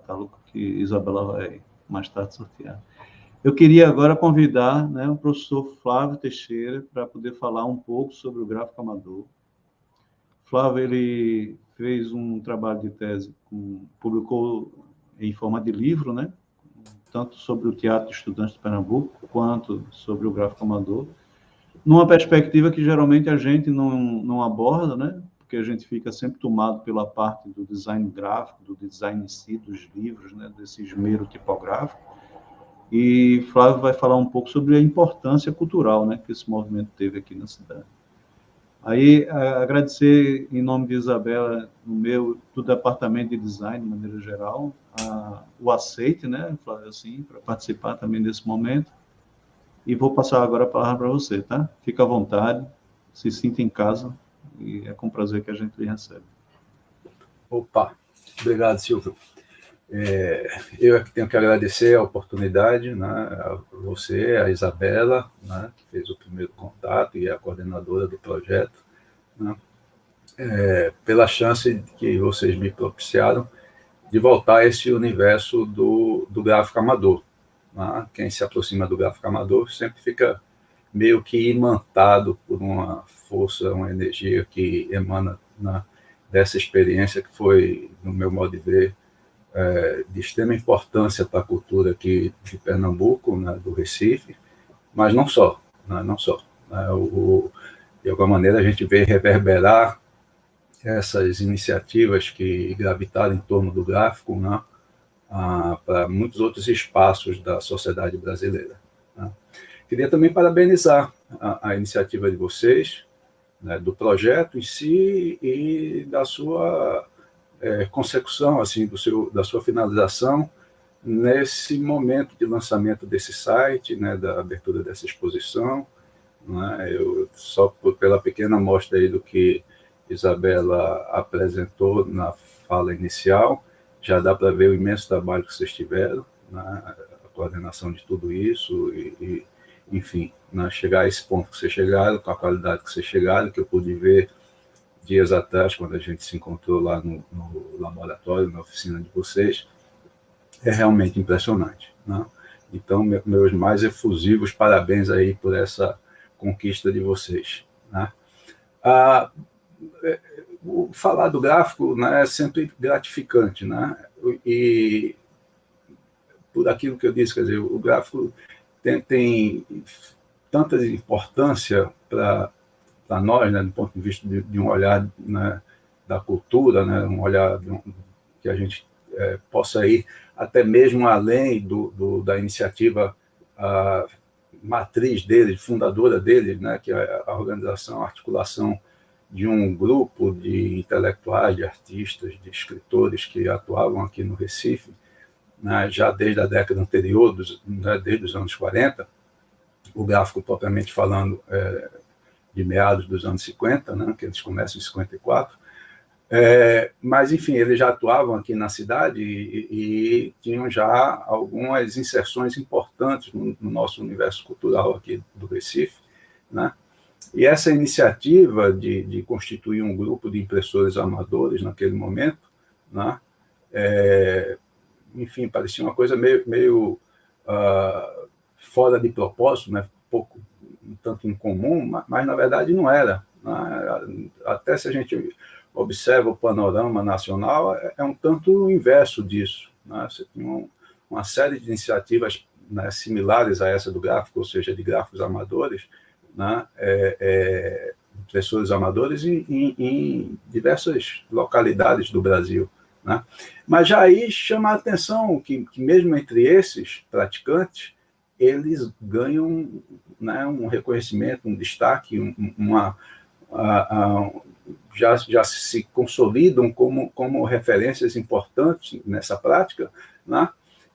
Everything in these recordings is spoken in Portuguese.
catálogo que Isabela vai mais tarde sortear. Eu queria agora convidar, né, o professor Flávio Teixeira para poder falar um pouco sobre o gráfico amador. Flávio, ele fez um trabalho de tese, publicou em forma de livro, né, tanto sobre o teatro de estudantes de Pernambuco, quanto sobre o gráfico amador, numa perspectiva que geralmente a gente não aborda, né, porque a gente fica sempre tomado pela parte do design gráfico, do design em si, dos livros, né, desse esmero tipográfico. E Flávio vai falar um pouco sobre a importância cultural, né, que esse movimento teve aqui na cidade. Aí, agradecer em nome de Isabela, do departamento de design, de maneira geral, o aceite, né, Flávio, assim, para participar também desse momento. E vou passar agora a palavra para você, tá? Fica à vontade, se sinta em casa, e é com prazer que a gente lhe recebe. Opa, obrigado, Silvio. Eu é que tenho que agradecer a oportunidade, né, a você, a Isabela, né, que fez o primeiro contato e é a coordenadora do projeto, né, pela chance que vocês me propiciaram de voltar a esse universo do gráfico amador. Né? Quem se aproxima do gráfico amador sempre fica meio que imantado por uma força, uma energia que emana, né, dessa experiência que foi, no meu modo de ver, de extrema importância para a cultura aqui de Pernambuco, né, do Recife, mas não só, né, não só. Né, de alguma maneira a gente vê reverberar essas iniciativas que gravitaram em torno do gráfico, né, para muitos outros espaços da sociedade brasileira. Né. Queria também parabenizar a iniciativa de vocês, né, do projeto em si e da sua consecução, assim, da sua finalização nesse momento de lançamento desse site, né, da abertura dessa exposição. Né, só pela pequena amostra aí do que Isabela apresentou na fala inicial, já dá para ver o imenso trabalho que vocês tiveram, né, a coordenação de tudo isso enfim, né, chegar a esse ponto que vocês chegaram, com a qualidade que vocês chegaram, que eu pude ver dias atrás, quando a gente se encontrou lá no laboratório, na oficina de vocês, é realmente impressionante. Né? Então, meus mais efusivos parabéns aí por essa conquista de vocês. Né? Falar do gráfico, né, é sempre gratificante, né? E por aquilo que eu disse, quer dizer, o gráfico tem tanta importância para nós, né, do ponto de vista de um olhar, né, da cultura, né, um olhar que a gente possa ir até mesmo além da iniciativa matriz dele, fundadora dele, né, que é a organização, a articulação de um grupo de intelectuais, de artistas, de escritores que atuavam aqui no Recife, né, já desde a década anterior, né, desde os anos 40, o gráfico propriamente falando de meados dos anos 50, né, que eles começam em 54, mas, enfim, eles já atuavam aqui na cidade e tinham já algumas inserções importantes no nosso universo cultural aqui do Recife, né? E essa iniciativa de constituir um grupo de impressores amadores naquele momento, né, enfim, parecia uma coisa meio fora de propósito, né, um tanto incomum, mas na verdade não era. Né? Até se a gente observa o panorama nacional, é um tanto o inverso disso. Né? Você tem uma série de iniciativas, né, similares a essa do gráfico, ou seja, de gráficos amadores, né, impressores amadores em diversas localidades do Brasil. Né? Mas já aí chama a atenção que mesmo entre esses praticantes, eles ganham, né, um reconhecimento, um destaque, já se consolidam como referências importantes nessa prática, né?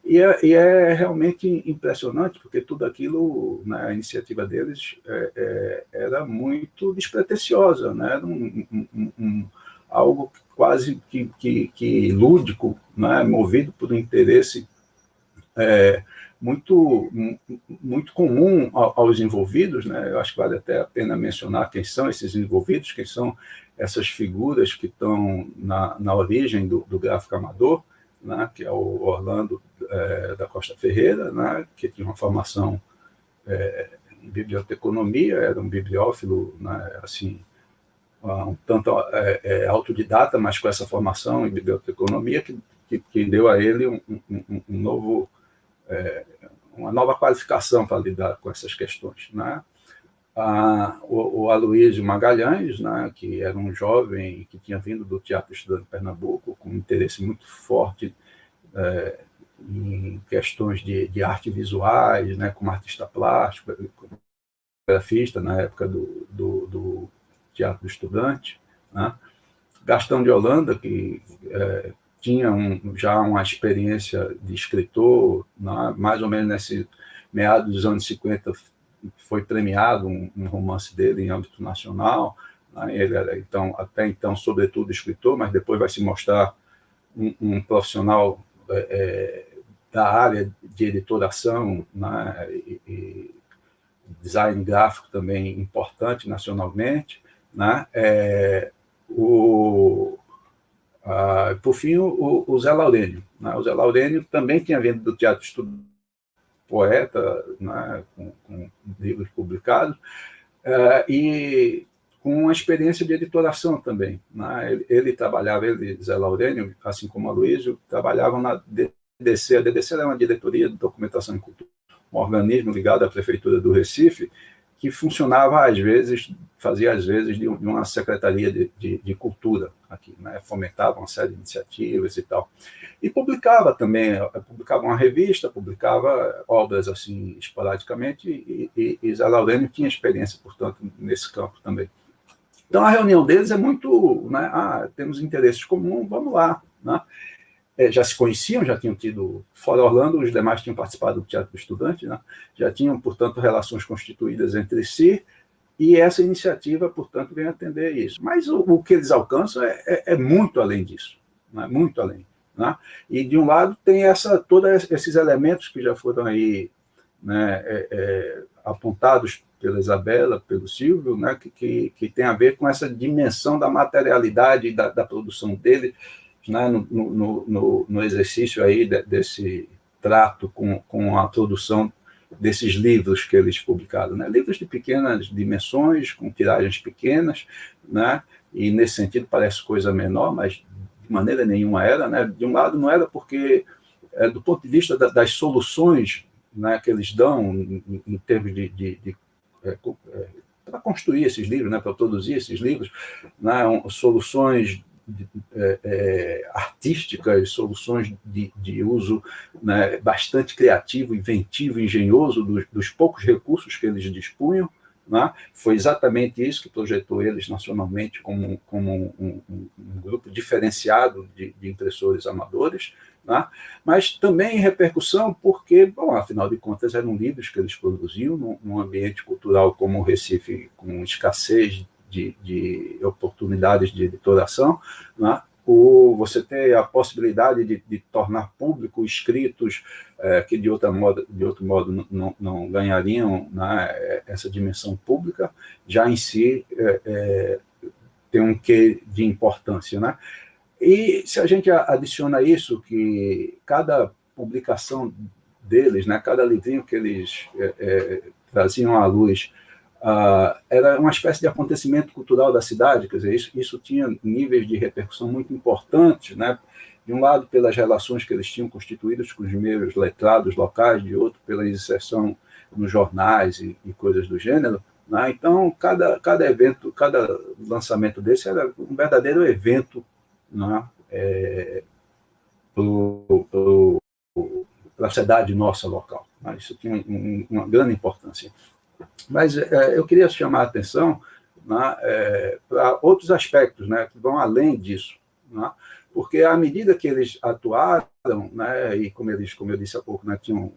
E é realmente impressionante, porque tudo aquilo, né, a iniciativa deles era muito despretensiosa, né? Era algo quase que lúdico, né? Movido por um interesse muito comum aos envolvidos, né? Eu acho que vale até a pena mencionar quem são esses envolvidos, quem são essas figuras que estão na origem do gráfico amador, né, que é o Orlando da Costa Ferreira, né, que tinha uma formação em biblioteconomia, era um bibliófilo, né, assim, um tanto autodidata, mas com essa formação em biblioteconomia que deu a ele uma nova qualificação para lidar com essas questões, né? O Aloysio Magalhães, né, que era um jovem que tinha vindo do Teatro Estudante de Pernambuco, com um interesse muito forte em questões de arte visuais, né, como artista plástico, grafista na época do Teatro do Estudante, né? Gastão de Holanda, que tinha já uma experiência de escritor, né? Mais ou menos nesse meados dos anos 50, foi premiado um romance dele em âmbito nacional, né? Ele era, até então, sobretudo, escritor, mas depois vai se mostrar um profissional da área de editoração, né? E design gráfico também importante nacionalmente, né? Por fim, o Zé Laurênio, né? O Zé Laurênio também tinha vindo do Teatro Estudante, poeta, né? com livros publicados, e com uma experiência de editoração também, né? Zé Laurênio, assim como a Aloysio, trabalhavam na DDC. A DDC era uma diretoria de documentação e cultura, um organismo ligado à Prefeitura do Recife, que funcionava fazia às vezes de uma secretaria de cultura aqui, né? Fomentava uma série de iniciativas e tal. E publicava uma revista, publicava obras assim esporadicamente, e Zé Laurênio tinha experiência, portanto, nesse campo também. Então, a reunião deles é muito, né? Temos interesses comuns, vamos lá, né? Já se conheciam, já tinham tido, fora Orlando, os demais tinham participado do Teatro do Estudante, né? Já tinham, portanto, relações constituídas entre si, e essa iniciativa, portanto, vem atender isso. Mas o que eles alcançam é muito além disso, né? Muito além, né? E, de um lado, tem todos esses elementos que já foram aí, né, apontados pela Isabela, pelo Silvio, né, que tem a ver com essa dimensão da materialidade da produção dele, né, no exercício aí desse trato com a produção desses livros que eles publicaram, né? Livros de pequenas dimensões, com tiragens pequenas, né? E nesse sentido parece coisa menor, mas de maneira nenhuma era, né? De um lado não era porque, do ponto de vista das soluções, né, que eles dão em termos para construir esses livros, né, para produzir esses livros, né, soluções artísticas, soluções de uso, né, bastante criativo, inventivo, engenhoso dos poucos recursos que eles dispunham, né? Foi exatamente isso que projetou eles nacionalmente como um grupo diferenciado de impressores amadores, né? Mas também em repercussão porque, bom, afinal de contas, eram livros que eles produziam num ambiente cultural como o Recife, com escassez de oportunidades de editoração, né? Você ter a possibilidade de tornar público escritos que de outro modo não ganhariam, né, essa dimensão pública, já em si tem um quê de importância, né? E se a gente adiciona isso, que cada publicação deles, né, cada livrinho que eles traziam à luz, era uma espécie de acontecimento cultural da cidade, quer dizer, isso tinha níveis de repercussão muito importantes, né? De um lado, pelas relações que eles tinham constituídas com os meios letrados locais, de outro, pela inserção nos jornais e coisas do gênero, né? Então, cada evento, cada lançamento desse era um verdadeiro evento, né? Para a cidade nossa local, né? Isso tinha uma grande importância. Mas eu queria chamar a atenção, né, para outros aspectos, né, que vão além disso, né? Porque à medida que eles atuaram, né, e como eu disse há pouco, né, tinham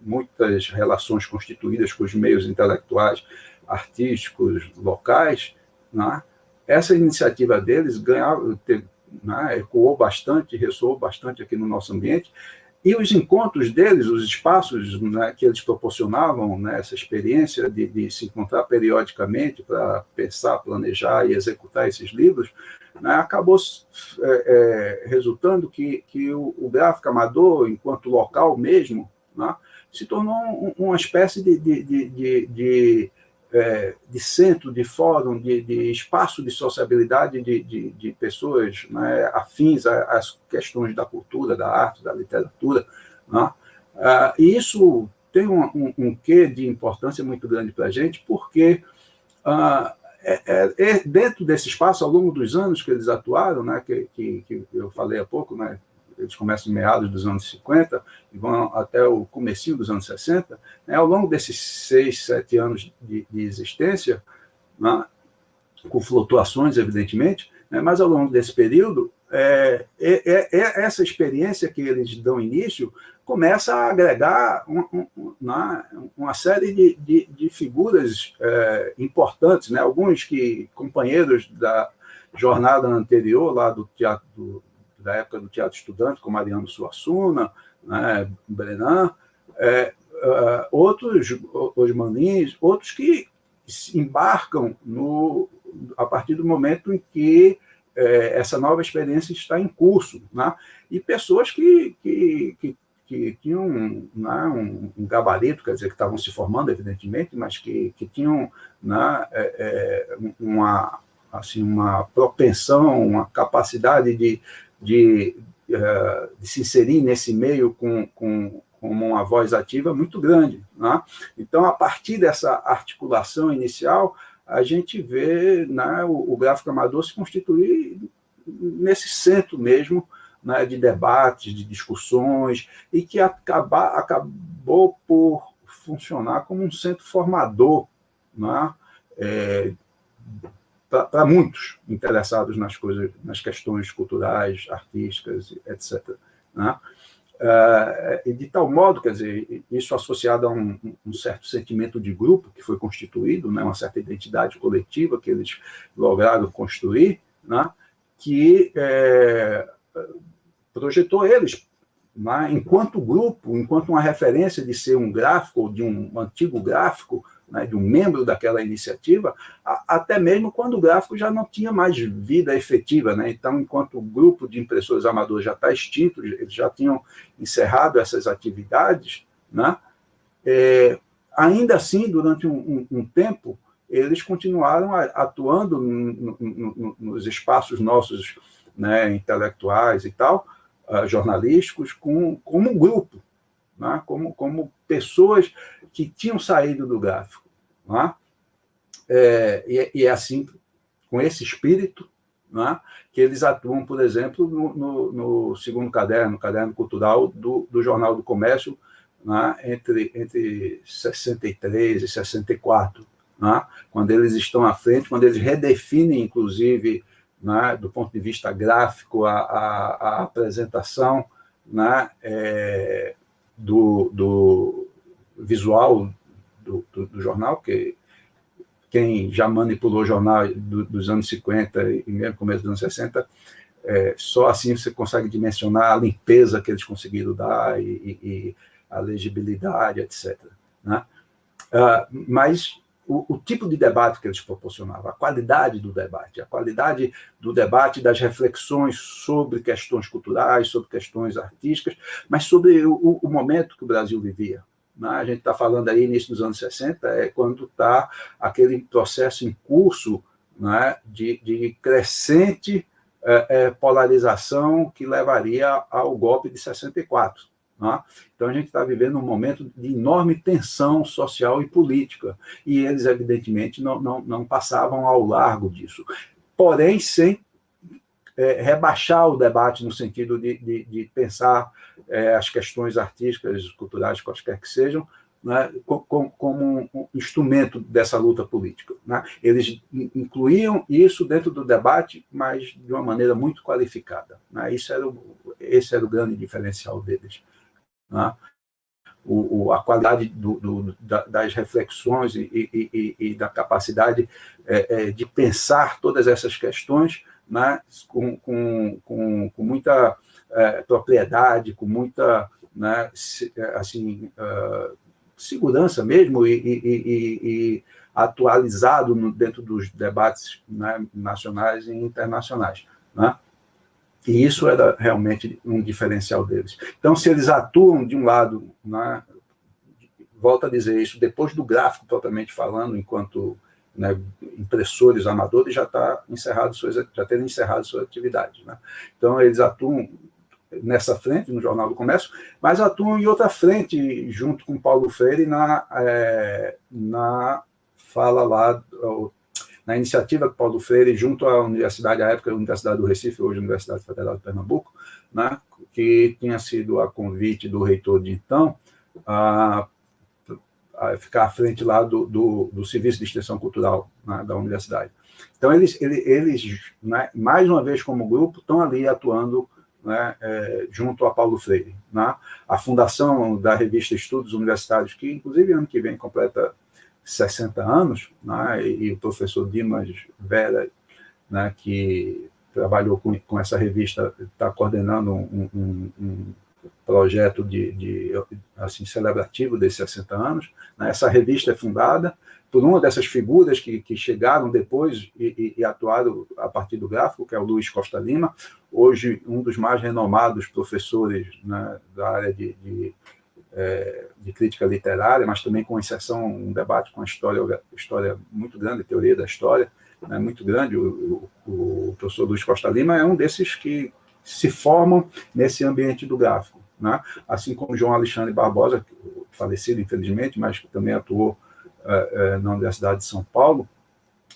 muitas relações constituídas com os meios intelectuais, artísticos, locais, né, essa iniciativa deles ecoou bastante, ressoou bastante aqui no nosso ambiente, E os encontros deles, os espaços, né, que eles proporcionavam, né, essa experiência de se encontrar periodicamente para pensar, planejar e executar esses livros, né, acabou resultando que o gráfico amador, enquanto local mesmo, né, se tornou uma espécie de centro, de fórum, de espaço de sociabilidade de pessoas, né, afins às questões da cultura, da arte, da literatura. Né? E isso tem um quê de importância muito grande para a gente, porque dentro desse espaço, ao longo dos anos que eles atuaram, né, que eu falei há pouco, né, eles começam em meados dos anos 50 e vão até o comecinho dos anos 60, né, ao longo desses 6, 7 anos de existência, né, com flutuações, evidentemente, né, mas ao longo desse período, essa experiência que eles dão início começa a agregar uma série de figuras importantes, né, alguns companheiros da jornada anterior, lá do teatro da época do Teatro Estudante, como Ariano Suassuna, né, Brenan, outros, Osmanins, outros que embarcam a partir do momento em que essa nova experiência está em curso, né? E pessoas que tinham um gabarito, quer dizer, que estavam se formando, evidentemente, mas que tinham, né, uma propensão, uma capacidade de se inserir nesse meio com uma voz ativa muito grande. Né? Então, a partir dessa articulação inicial, a gente vê, né, o gráfico amador se constituir nesse centro mesmo, né, de debates, de discussões, e que acabou por funcionar como um centro formador, né, para muitos interessados nas questões culturais, artísticas, etc. Né? E de tal modo, quer dizer, isso associado a um certo sentimento de grupo que foi constituído, né, uma certa identidade coletiva que eles lograram construir, né, que projetou eles, né, enquanto grupo, enquanto uma referência de ser um gráfico, de um antigo gráfico, né, de um membro daquela iniciativa, até mesmo quando o gráfico já não tinha mais vida efetiva. Né? Então, enquanto o grupo de impressores amadores já está extinto, eles já tinham encerrado essas atividades, né? Ainda assim, durante um tempo, eles continuaram atuando nos espaços nossos, né, intelectuais e tal, jornalísticos, como um grupo, né? como pessoas que tinham saído do gráfico. Né? E é assim, com esse espírito, né, que eles atuam, por exemplo, no segundo caderno, caderno cultural do Jornal do Comércio, né, entre 63 e 64, né, quando eles estão à frente, quando eles redefinem, inclusive, né, do ponto de vista gráfico, a apresentação, né, do visual do jornal, que quem já manipulou o jornal dos anos 50 e mesmo começo dos anos 60, só assim você consegue dimensionar a limpeza que eles conseguiram dar e a legibilidade, etc. Né? Mas o tipo de debate que eles proporcionavam, a qualidade do debate das reflexões sobre questões culturais, sobre questões artísticas, mas sobre o momento que o Brasil vivia. A gente está falando aí início dos anos 60, quando está aquele processo em curso, né, de crescente polarização que levaria ao golpe de 64. Né? Então, a gente está vivendo um momento de enorme tensão social e política, e eles, evidentemente, não passavam ao largo disso. Porém, sem rebaixar o debate no sentido de pensar as questões artísticas, culturais, quaisquer que sejam, né, como um instrumento dessa luta política. Né? Eles incluíam isso dentro do debate, mas de uma maneira muito qualificada. Né? Esse era o grande diferencial deles. Né? A qualidade das reflexões e da capacidade de pensar todas essas questões, né, com muita propriedade, com muita né, assim, segurança mesmo e atualizado dentro dos debates, né, nacionais e internacionais, né? E isso era realmente um diferencial deles. Então, se eles atuam de um lado, né, volto a dizer isso, depois do gráfico propriamente falando, enquanto, né, impressores amadores, já terem encerrado suas atividades, né? Então, eles atuam nessa frente, no Jornal do Comércio, mas atuam em outra frente, junto com Paulo Freire, na fala lá, na iniciativa que Paulo Freire, junto à universidade, à época, a Universidade do Recife, hoje a Universidade Federal de Pernambuco, né, que tinha sido a convite do reitor de então, a ficar à frente lá do Serviço de Extensão Cultural, né, da universidade. Então, eles né, mais uma vez como grupo, estão ali atuando, né, junto a Paulo Freire, né? A fundação da revista Estudos Universitários, que inclusive ano que vem completa 60 anos, né, e o professor Dimas Vera, né, que trabalhou com essa revista, está coordenando um projeto assim, celebrativo desses 60 anos. Né? Essa revista é fundada por uma dessas figuras que chegaram depois e atuaram a partir do gráfico, que é o Luiz Costa Lima, hoje um dos mais renomados professores, né, da área de crítica literária, mas também com inserção, um debate com a história muito grande, teoria da história, né, muito grande. O professor Luiz Costa Lima é um desses que se formam nesse ambiente do gráfico, né? Assim como João Alexandre Barbosa, falecido infelizmente, mas que também atuou na Universidade de São Paulo,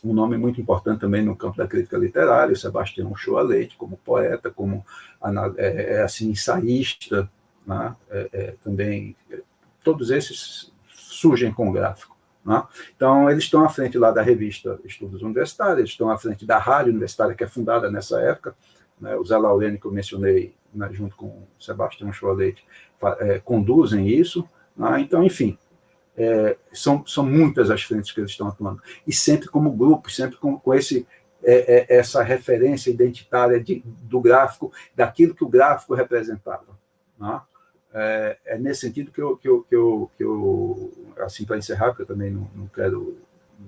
um nome muito importante também no campo da crítica literária, Sebastião Uchoa Leite, como poeta, como assim, ensaísta, né? Também todos esses surgem com o gráfico, né? Então, eles estão à frente lá da revista Estudos Universitários, eles estão à frente da rádio universitária, que é fundada nessa época, né? O Zé Laurene, que eu mencionei, né, junto com o Sebastião Cholet, conduzem isso, né? Então, enfim, são muitas as frentes que eles estão atuando, e sempre como grupo, sempre com essa referência identitária do gráfico, daquilo que o gráfico representava, né? Nesse sentido que eu assim, para encerrar, porque eu também não quero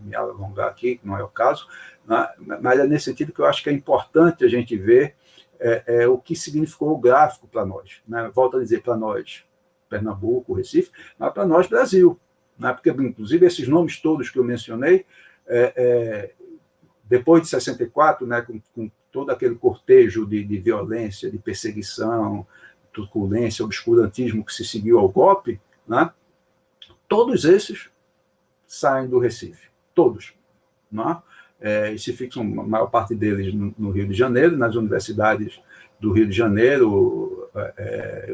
me alongar aqui, que não é o caso, né? Mas é nesse sentido que eu acho que é importante a gente ver o que significou o gráfico para nós, né? Volto a dizer, para nós, Pernambuco, Recife, mas para nós, Brasil, né? Porque, inclusive, esses nomes todos que eu mencionei, depois de 64, né, com todo aquele cortejo de violência, de perseguição, truculência, obscurantismo que se seguiu ao golpe, né, todos esses saem do Recife, todos, né? E se fixam, a maior parte deles no Rio de Janeiro, nas universidades do Rio de Janeiro,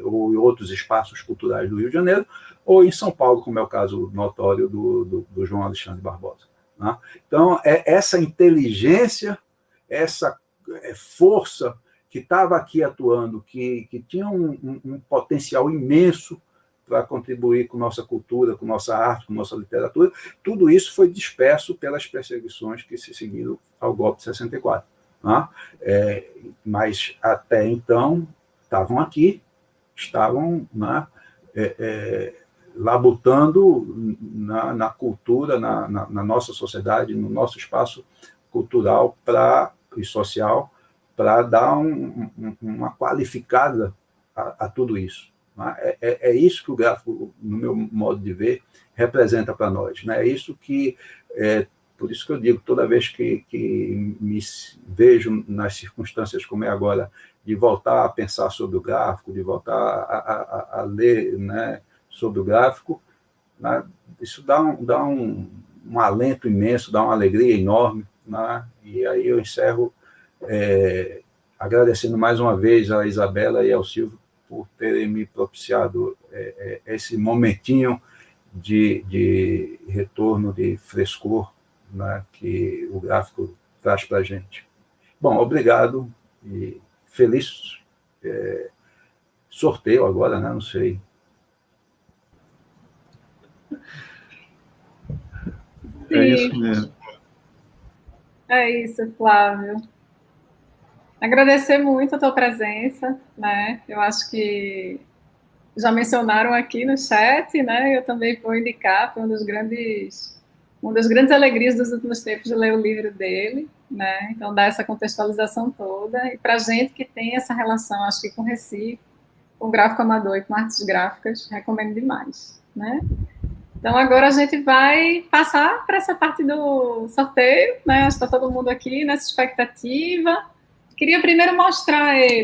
ou em outros espaços culturais do Rio de Janeiro, ou em São Paulo, como é o caso notório do João Alexandre Barbosa, né? Então, essa inteligência, essa força que estava aqui atuando, que tinha um potencial imenso para contribuir com nossa cultura, com nossa arte, com nossa literatura, tudo isso foi disperso pelas perseguições que se seguiram ao golpe de 64. Né? Mas até então estavam aqui, estavam, né, labutando na cultura, na nossa sociedade, no nosso espaço cultural e social, para dar uma qualificada a tudo isso. É isso que o gráfico, no meu modo de ver, representa para nós. Né? É isso que, por isso que eu digo, toda vez que me vejo nas circunstâncias como é agora, de voltar a pensar sobre o gráfico, de voltar a ler, né, sobre o gráfico, né, isso dá um alento imenso, dá uma alegria enorme, né? E aí eu encerro agradecendo mais uma vez a Isabela e ao Silvio por terem me propiciado esse momentinho de retorno, de frescor, né, que o gráfico traz para a gente. Bom, obrigado e feliz sorteio agora, né? Não sei. É isso mesmo. É isso, Flávio. Agradecer muito a tua presença, né? Eu acho que já mencionaram aqui no chat, né? Eu também vou indicar, foi uma das grandes alegrias dos últimos tempos de ler o livro dele, né? Então, dá essa contextualização toda. E para a gente que tem essa relação, acho que com Recife, com gráfico amador e com artes gráficas, recomendo demais, né? Então, agora a gente vai passar para essa parte do sorteio, né? Está todo mundo aqui nessa expectativa. Queria primeiro mostrar ele.